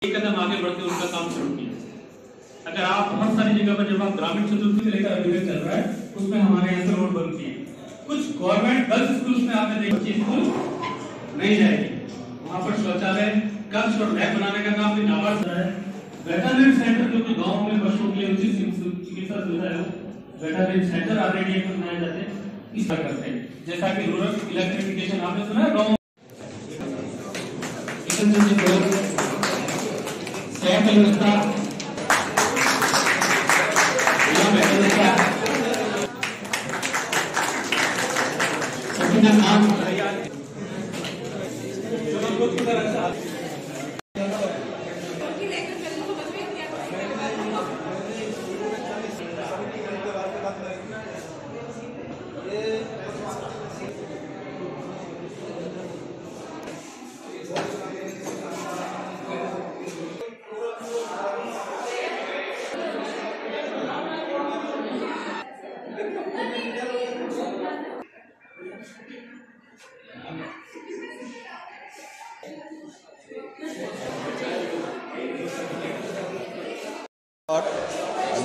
एक कदम आगे बढ़ के उनका काम शुरू किया। अगर आप हर सारी जगह पर जब आप ग्रामीण चतुर्थी लेकर अभियान चल रहा है उसमें हमारे यहाँ से रोड बंद किए। कुछ गवर्नमेंट गर्ल्स स्कूल में आपने देखा स्कूल नहीं जाएगी, वहाँ पर शौचालय कक्ष और लैब बनाने का काम भी नाबार्ड है। वेटरनरी सेंटर जो कि गाँव में पशुओं के लिए उचित चिकित्सा सुविधा है, वेटरनरी सेंटर ऑलरेडी बनाए जाते हैं, इस तरह करते हैं। जैसा कि रूरल इलेक्ट्रिफिकेशन आपने सुना गाँव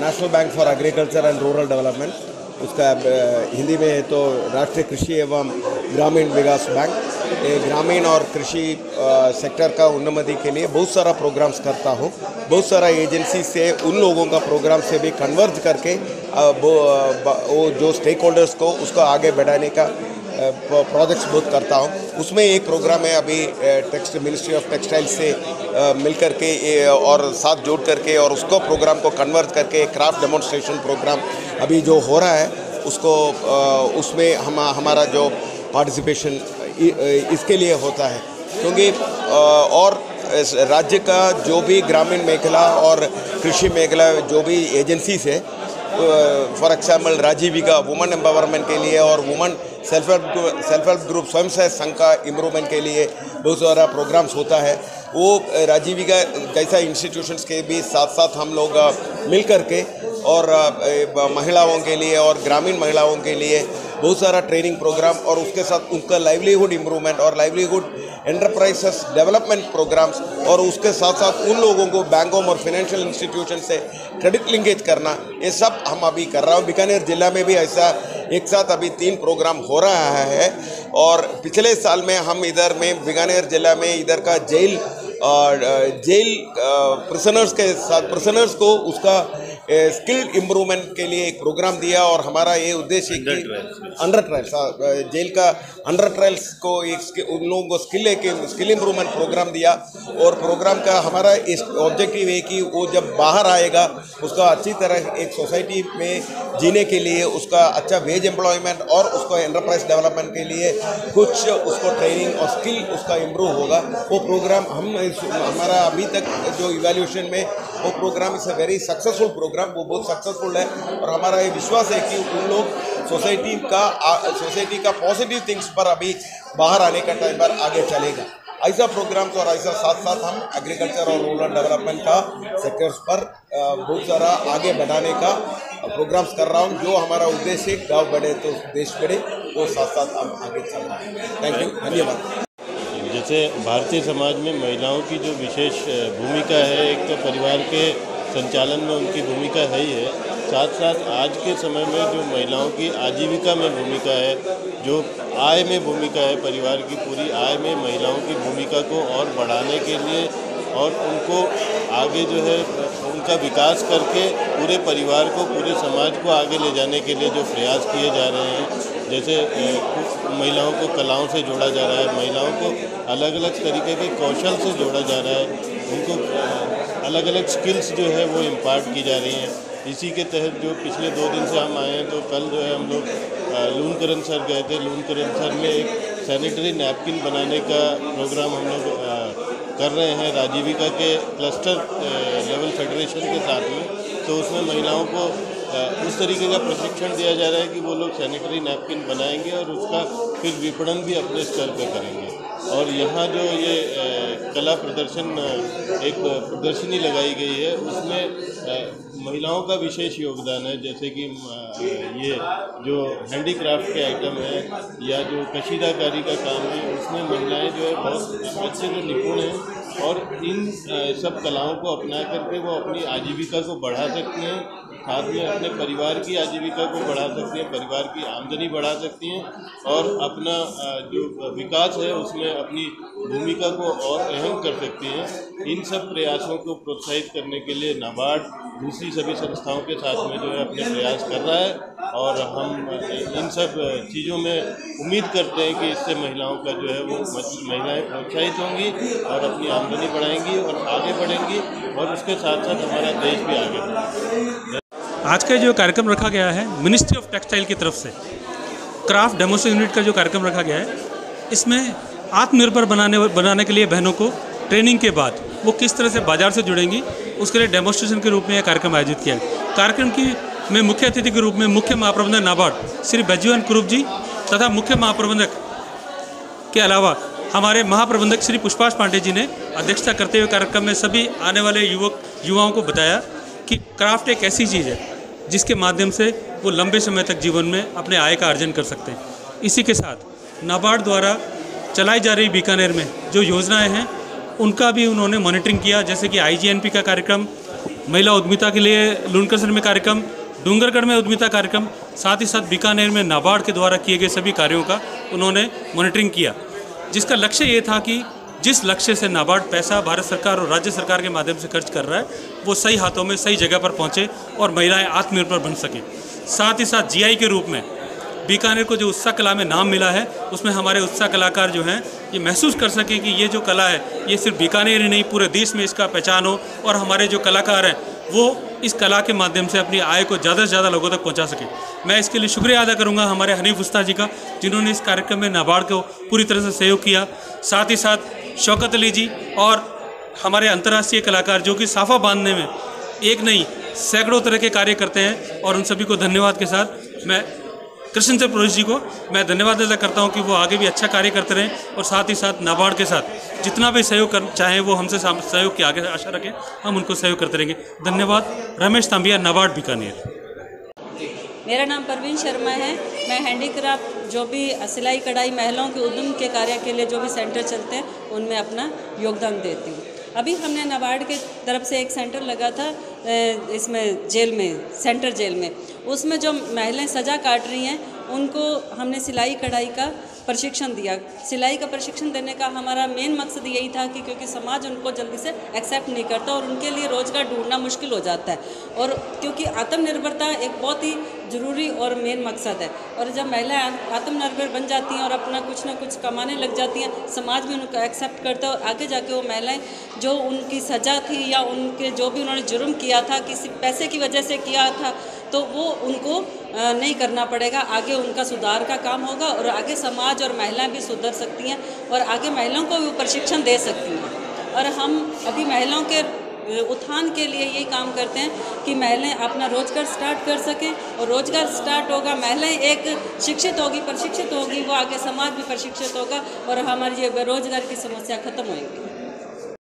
national bank for agriculture and rural development, उसका हिंदी में है तो राष्ट्रीय कृषि एवं ग्रामीण विकास बैंक। ये ग्रामीण और कृषि सेक्टर का उन्नति के लिए बहुत सारा प्रोग्राम्स करता हूँ। बहुत सारा एजेंसी से उन लोगों का प्रोग्राम से भी कन्वर्ज करके वो जो स्टेक होल्डर्स को उसको आगे बढ़ाने का प्रोजेक्ट्स बहुत करता हूँ। उसमें एक प्रोग्राम है अभी मिनिस्ट्री ऑफ टेक्सटाइल से मिलकर के और साथ जोड़ करके और उसको प्रोग्राम को कन्वर्ट करके क्राफ्ट डेमोन्स्ट्रेशन प्रोग्राम अभी जो हो रहा है उसको उसमें हमारा जो पार्टिसिपेशन इसके लिए होता है, क्योंकि और राज्य का जो भी ग्रामीण मेखला और कृषि मेखला जो भी एजेंसीज है, for example Rajeevika women empowerment के लिए और वुमेन सेल्फ हेल्प ग्रुप स्वयं सहायता संघ का इम्प्रूवमेंट के लिए बहुत सारा प्रोग्राम्स होता है। वो राजीविका जैसा इंस्टीट्यूशंस के भी साथ साथ हम लोग मिल कर के और महिलाओं के लिए और ग्रामीण महिलाओं के लिए बहुत सारा ट्रेनिंग प्रोग्राम और उसके साथ उनका लाइवलीहुड इम्प्रूवमेंट और लाइवलीहुड एंटरप्राइजेस डेवलपमेंट प्रोग्राम्स और उसके साथ साथ उन लोगों को बैंकों और फाइनेंशियल इंस्टीट्यूशन से क्रेडिट लिंकेज करना, ये सब हम अभी कर रहा हूँ। बीकानेर जिला में भी ऐसा एक साथ अभी 3 प्रोग्राम हो रहा है। और पिछले साल में हम इधर में बीकानेर जिला में इधर का जेल प्रिजनर्स के साथ प्रिजनर्स को उसका स्किल इम्प्रूवमेंट के लिए एक प्रोग्राम दिया और हमारा ये उद्देश्य कि अंडर ट्रायल्स जेल का अंडर ट्रायल्स को एक उन लोगों को स्किल इम्प्रूवमेंट प्रोग्राम दिया। और प्रोग्राम का हमारा ऑब्जेक्टिव है कि वो जब बाहर आएगा उसका अच्छी तरह एक सोसाइटी में जीने के लिए उसका अच्छा वेज एम्प्लॉयमेंट और उसको एंटरप्राइज डेवलपमेंट के लिए कुछ उसको ट्रेनिंग और स्किल उसका इम्प्रूव होगा। वो प्रोग्राम हमारा अभी तक जो इवैल्यूएशन में वो program is a very successful program, वो बहुत सक्सेसफुल है। और हमारा ये विश्वास है कि उन लोग सोसाइटी का पॉजिटिव थिंग्स पर अभी बाहर आने का टाइम पर आगे चलेगा। ऐसा प्रोग्राम्स और ऐसा साथ साथ हम एग्रीकल्चर और रूरल डेवलपमेंट का सेक्टर्स पर बहुत सारा आगे बढ़ाने का प्रोग्राम्स कर रहा हूँ। जो हमारा उद्देश्य गाँव बढ़े तो देश बढ़े, वो साथ साथ हम आगे चल रहे हैं। थैंक यू, धन्यवाद। जैसे भारतीय समाज में महिलाओं की जो विशेष भूमिका है, एक तो परिवार के संचालन में उनकी भूमिका है ही है, साथ साथ आज के समय में जो महिलाओं की आजीविका में भूमिका है, जो आय में भूमिका है, परिवार की पूरी आय में महिलाओं की भूमिका को और बढ़ाने के लिए और उनको आगे जो है उनका विकास करके पूरे परिवार को, पूरे समाज को आगे ले जाने के लिए जो प्रयास किए जा रहे हैं, जैसे महिलाओं को कलाओं से जोड़ा जा रहा है, महिलाओं को अलग अलग तरीके के कौशल से जोड़ा जा रहा है, उनको अलग अलग स्किल्स जो है वो इम्पार्ट की जा रही हैं। इसी के तहत जो पिछले 2 दिन से हम आए हैं, तो कल जो है हम लोग लूनकरण सर गए थे। लूनकरण सर में एक सैनिटरी नैपकिन बनाने का प्रोग्राम हम लोग कर रहे हैं राजीविका के क्लस्टर लेवल फेडरेशन के साथ में। तो उसमें महिलाओं को उस तरीके का प्रशिक्षण दिया जा रहा है कि वो लोग सैनिटरी नैपकिन बनाएंगे और उसका फिर विपणन भी अपने स्तर पर करेंगे। और यहाँ जो ये कला प्रदर्शन एक प्रदर्शनी लगाई गई है, उसमें महिलाओं का विशेष योगदान है। जैसे कि ये जो हैंडीक्राफ्ट के आइटम है या जो कशीदाकारी का काम है, उसमें महिलाएं जो है बहुत अच्छे जो निपुण हैं और इन सब कलाओं को अपना करके वो अपनी आजीविका को बढ़ा सकती हैं, साथ में अपने परिवार की आजीविका को बढ़ा सकती हैं, परिवार की आमदनी बढ़ा सकती हैं और अपना जो विकास है उसमें अपनी भूमिका को और अहम कर सकती हैं। इन सब प्रयासों को प्रोत्साहित करने के लिए नाबार्ड दूसरी सभी संस्थाओं के साथ में जो है अपने प्रयास कर रहा है और हम इन सब चीज़ों में उम्मीद करते हैं कि इससे महिलाओं का जो है वो महिलाएं प्रोत्साहित होंगी और अपनी आमदनी बढ़ाएंगी और आगे बढ़ेंगी और उसके साथ साथ हमारा देश भी आगे बढ़ेगा। आज का जो कार्यक्रम रखा गया है मिनिस्ट्री ऑफ टेक्सटाइल की तरफ से क्राफ्ट डेमोस्ट्रेशन यूनिट का जो कार्यक्रम रखा गया है, इसमें आत्मनिर्भर बनाने के लिए बहनों को ट्रेनिंग के बाद वो किस तरह से बाजार से जुड़ेंगी उसके लिए डेमोस्ट्रेशन के रूप में यह कार्यक्रम आयोजित किया है। कार्यक्रम की में मुख्य अतिथि के रूप में मुख्य महाप्रबंधक नाबार्ड श्री बैजूवन कुरूप जी तथा मुख्य महाप्रबंधक के अलावा हमारे महाप्रबंधक श्री पुष्पाश पांडे जी ने अध्यक्षता करते हुए कार्यक्रम में सभी आने वाले युवाओं को बताया कि क्राफ्ट एक ऐसी चीज़ है जिसके माध्यम से वो लंबे समय तक जीवन में अपने आय का अर्जन कर सकते हैं। इसी के साथ नाबार्ड द्वारा चलाई जा रही बीकानेर में जो योजनाएं हैं उनका भी उन्होंने मॉनिटरिंग किया, जैसे कि IGNP का कार्यक्रम, महिला उद्यमिता के लिए लुणकरसर में कार्यक्रम, डूंगरगढ़ में उद्यमिता कार्यक्रम, साथ ही साथ बीकानेर में नाबार्ड के द्वारा किए गए सभी कार्यों का उन्होंने मॉनिटरिंग किया, जिसका लक्ष्य ये था कि जिस लक्ष्य से नाबार्ड पैसा भारत सरकार और राज्य सरकार के माध्यम से खर्च कर रहा है वो सही हाथों में सही जगह पर पहुंचे और महिलाएं आत्मनिर्भर बन सकें। साथ ही साथ GI के रूप में बीकानेर को जो उत्साह कला में नाम मिला है उसमें हमारे उत्साह कलाकार जो हैं ये महसूस कर सकें कि ये जो कला है ये सिर्फ बीकानेर ही नहीं पूरे देश में इसका पहचान हो और हमारे जो कलाकार हैं वो इस कला के माध्यम से अपनी आय को ज़्यादा से ज़्यादा लोगों तक पहुंचा सके। मैं इसके लिए शुक्रिया अदा करूंगा हमारे हनीफ उस्ताद जी का, जिन्होंने इस कार्यक्रम में नाबार्ड को पूरी तरह से सहयोग किया। साथ ही साथ शौकत अली जी और हमारे अंतर्राष्ट्रीय कलाकार जो कि साफा बांधने में एक नहीं सैकड़ों तरह के कार्य करते हैं और उन सभी को धन्यवाद के साथ मैं कृष्ण चंद्र पुरोहित जी को मैं धन्यवाद अदा करता हूं कि वो आगे भी अच्छा कार्य करते रहें और साथ ही साथ नाबार्ड के साथ जितना भी सहयोग कर चाहें वो हमसे सहयोग की आगे आशा रखें, हम उनको सहयोग करते रहेंगे। धन्यवाद। रमेश तांबिया, नाबार्ड बीकानेर। मेरा नाम परवीन शर्मा है। मैं हैंडीक्राफ्ट जो भी सिलाई कढ़ाई महिलाओं के उद्यम के कार्य के लिए जो भी सेंटर चलते हैं उनमें अपना योगदान देती हूँ। अभी हमने नाबार्ड के तरफ से एक सेंटर लगा था इसमें जेल में, सेंटर जेल में, उसमें जो महिलाएं सज़ा काट रही हैं उनको हमने सिलाई कढ़ाई का प्रशिक्षण दिया। सिलाई का प्रशिक्षण देने का हमारा मेन मकसद यही था कि क्योंकि समाज उनको जल्दी से एक्सेप्ट नहीं करता और उनके लिए रोज़गार ढूंढना मुश्किल हो जाता है और क्योंकि आत्मनिर्भरता एक बहुत ही ज़रूरी और मेन मकसद है और जब महिलाएं आत्मनिर्भर बन जाती हैं और अपना कुछ ना कुछ कमाने लग जाती हैं समाज भी उनको एक्सेप्ट करता है और आगे जाके वो महिलाएं जो उनकी सज़ा थी या उनके जो भी उन्होंने जुर्म किया था किसी पैसे की वजह से किया था तो वो उनको नहीं करना पड़ेगा, आगे उनका सुधार का काम होगा और आगे समाज और महिलाएं भी सुधर सकती हैं और आगे महिलाओं को भी प्रशिक्षण दे सकती हैं। और हम अभी महिलाओं के उत्थान के लिए यही काम करते हैं कि महिलाएं अपना रोजगार स्टार्ट कर सकें और रोजगार स्टार्ट होगा, महिलाएं एक शिक्षित होगी, प्रशिक्षित होगी, वो आगे समाज भी प्रशिक्षित होगा और हमारी ये बेरोजगारी की समस्या खत्म होगी।